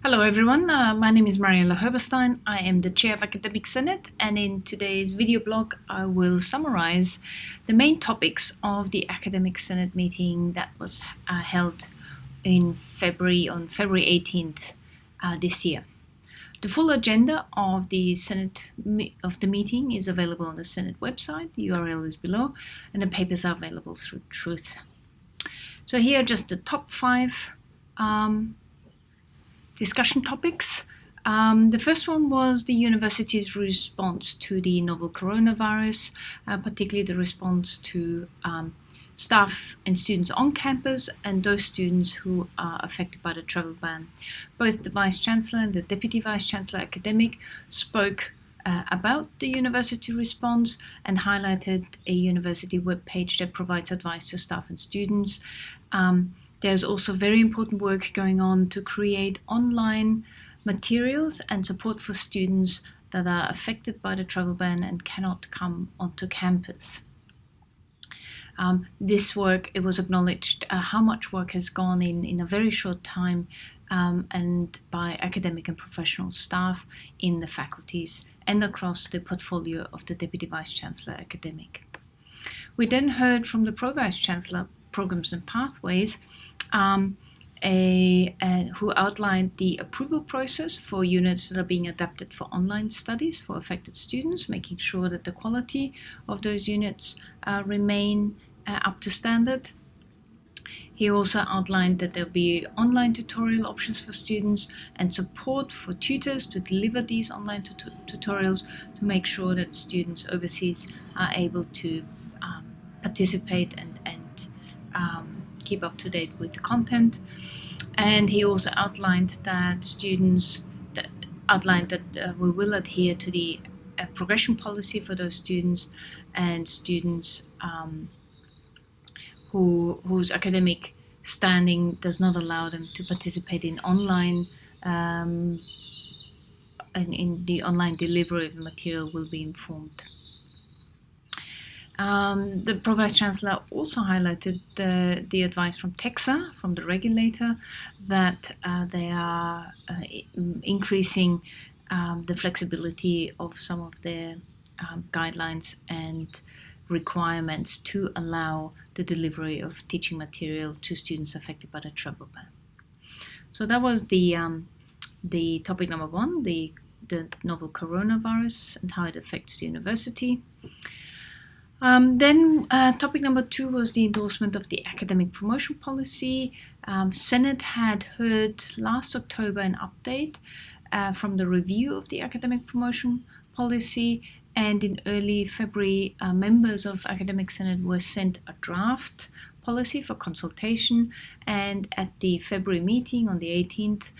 Hello everyone, my name is Mariella. I am the Chair of Academic Senate, and in today's video blog I will summarize the main topics of the Academic Senate meeting that was held on February 18th this year. The full agenda of the meeting is available on the Senate website. The URL is below, and the papers are available through Truth. So here are just the top 5 discussion topics. The first one was the university's response to the novel coronavirus, particularly the response to staff and students on campus and those students who are affected by the travel ban. Both the Vice-Chancellor and the Deputy Vice-Chancellor Academic spoke about the university response and highlighted a university webpage that provides advice to staff and students. There's also very important work going on to create online materials and support for students that are affected by the travel ban and cannot come onto campus. This work, it was acknowledged how much work has gone in a very short time and by academic and professional staff in the faculties and across the portfolio of the Deputy Vice-Chancellor Academic. We then heard from the Pro-Vice-Chancellor Programs and Pathways who outlined the approval process for units that are being adapted for online studies for affected students, making sure that the quality of those units remain up to standard. He also outlined that there'll be online tutorial options for students and support for tutors to deliver these online tutorials to make sure that students overseas are able to participate and keep up to date with the content. And he also outlined that we will adhere to the progression policy for those students and students whose academic standing does not allow them to participate in online and in the online delivery of the material will be informed. The Pro-Vice-Chancellor also highlighted the advice from TEXA, from the regulator, that they are increasing the flexibility of some of their guidelines and requirements to allow the delivery of teaching material to students affected by the travel ban. So that was the topic number 1, the novel coronavirus and how it affects the university. Then topic number 2 was the endorsement of the academic promotion policy. Senate had heard last October an update from the review of the academic promotion policy, and in early February, members of Academic Senate were sent a draft policy for consultation, and at the February meeting on the 18th,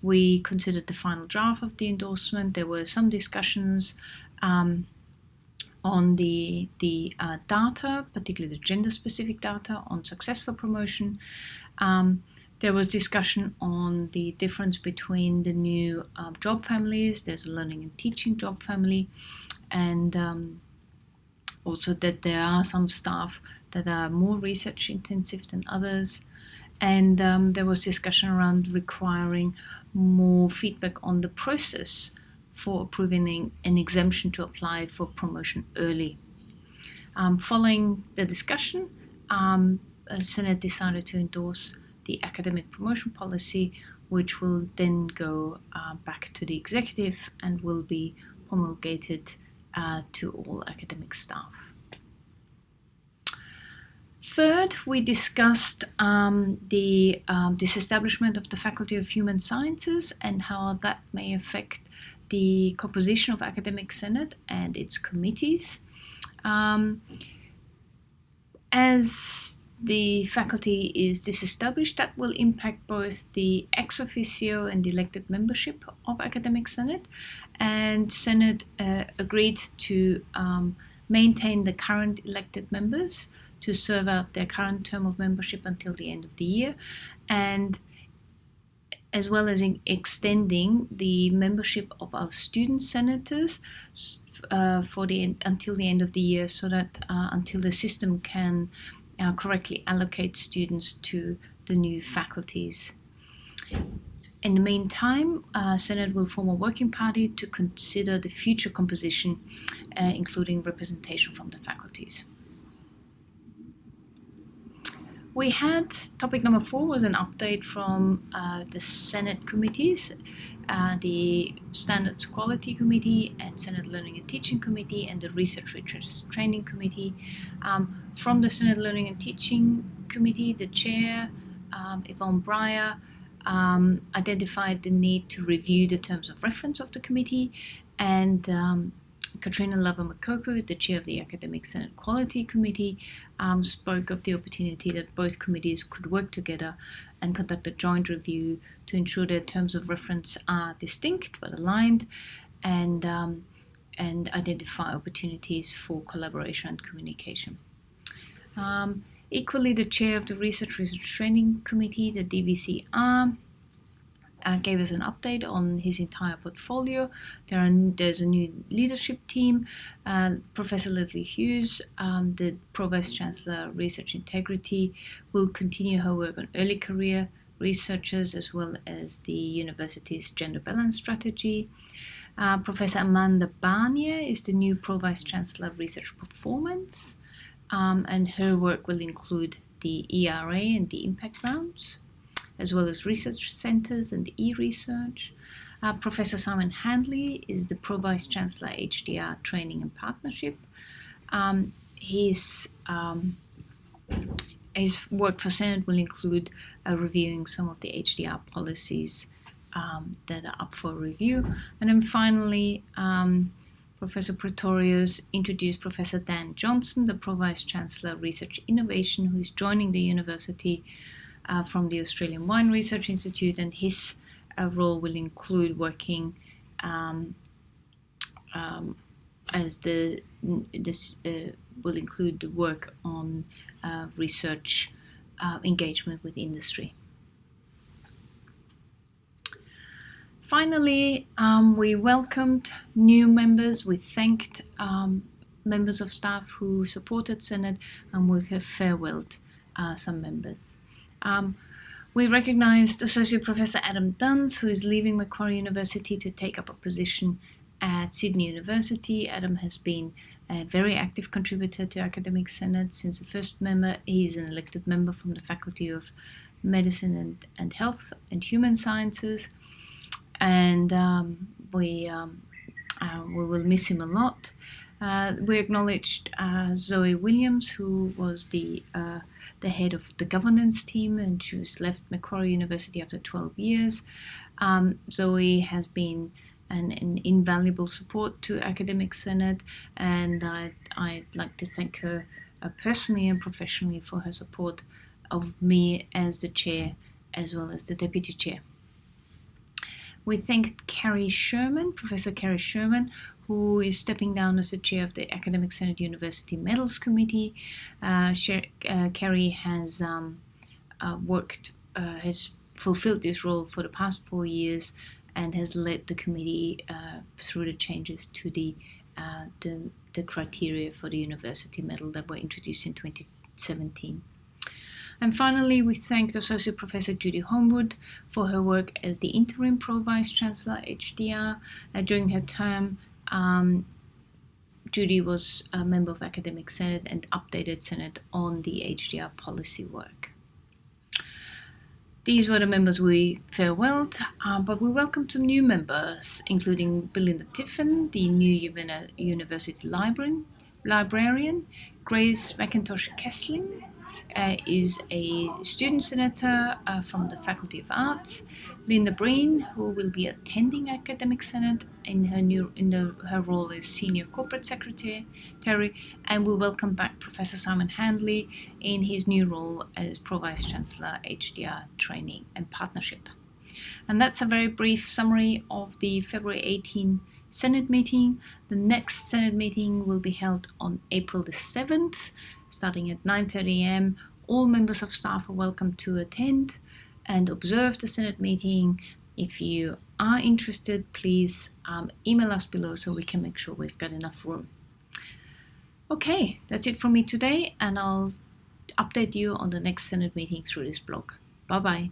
we considered the final draft of the endorsement. There were some discussions on the data, particularly the gender-specific data on successful promotion. There was discussion on the difference between the new job families. There's a learning and teaching job family, and also that there are some staff that are more research intensive than others. And there was discussion around requiring more feedback on the process for approving an exemption to apply for promotion early. Following the discussion, Senate decided to endorse the academic promotion policy, which will then go back to the executive and will be promulgated to all academic staff. Third, we discussed the disestablishment of the Faculty of Human Sciences and how that may affect the composition of Academic Senate and its committees. As the faculty is disestablished, that will impact both the ex officio and elected membership of Academic Senate, and Senate agreed to maintain the current elected members to serve out their current term of membership until the end of the year, and as well as in extending the membership of our student senators until the end of the year, so that until the system can correctly allocate students to the new faculties. In the meantime, Senate will form a working party to consider the future composition, including representation from the faculties. We had topic number 4 was an update from the Senate committees, the Standards Quality Committee and Senate Learning and Teaching Committee and the Research Training Committee. From the Senate Learning and Teaching Committee, the chair, Yvonne Breyer, identified the need to review the terms of reference of the committee, and Katrina Lava-Makoko, the chair of the Academic Senate Quality Committee, spoke of the opportunity that both committees could work together and conduct a joint review to ensure that terms of reference are distinct but aligned, and identify opportunities for collaboration and communication. Equally, the chair of the Research Training Committee, the DVCR, gave us an update on his entire portfolio. There's a new leadership team. Professor Leslie Hughes, the Pro Vice Chancellor Research Integrity, will continue her work on early career researchers as well as the university's gender balance strategy. Professor Amanda Barnier is the new Pro Vice Chancellor Research Performance, and her work will include the ERA and the impact rounds, as well as research centres and e-research. Professor Simon Handley is the Pro Vice Chancellor HDR Training and Partnership. His work for Senate will include reviewing some of the HDR policies that are up for review. And then finally, Professor Pretorius introduced Professor Dan Johnson, the Pro Vice Chancellor Research Innovation, who is joining the university from the Australian Wine Research Institute, and his role will include working will include the work on research engagement with industry. Finally, we welcomed new members. We thanked members of staff who supported Senate, and we have farewelled some members. We recognized Associate Professor Adam Duns, who is leaving Macquarie University to take up a position at Sydney University. Adam has been a very active contributor to Academic Senate since the first member. He is an elected member from the Faculty of Medicine and Health and Human Sciences, and we will miss him a lot. We acknowledged Zoe Williams, who was the head of the governance team, and she was left Macquarie University after 12 years. Zoe has been an invaluable support to Academic Senate, and I'd like to thank her personally and professionally for her support of me as the chair as well as the deputy chair. We thanked Professor Carrie Sherman, who is stepping down as the chair of the Academic Senate University Medals Committee. Carrie has has fulfilled this role for the past 4 years and has led the committee through the changes to the criteria for the university medal that were introduced in 2017. And finally, we thanked Associate Professor Judy Homewood for her work as the interim Pro Vice Chancellor HDR. During her term, Judy was a member of Academic Senate and updated Senate on the HDR policy work. These were the members we farewelled, but we welcomed some new members, including Belinda Tiffin, the new University librarian. Grace McIntosh Kessling is a student senator from the Faculty of Arts. Linda Breen, who will be attending Academic Senate in her role as Senior Corporate Secretary, and we welcome back Professor Simon Handley in his new role as Pro Vice Chancellor HDR Training and Partnership. And that's a very brief summary of the February 18 Senate meeting. The next Senate meeting will be held on April the 7th, starting at 9:30 a.m. All members of staff are welcome to attend and observe the Senate meeting. If you are interested, please email us below so we can make sure we've got enough room. Okay, that's it from me today, and I'll update you on the next Senate meeting through this blog. Bye-bye.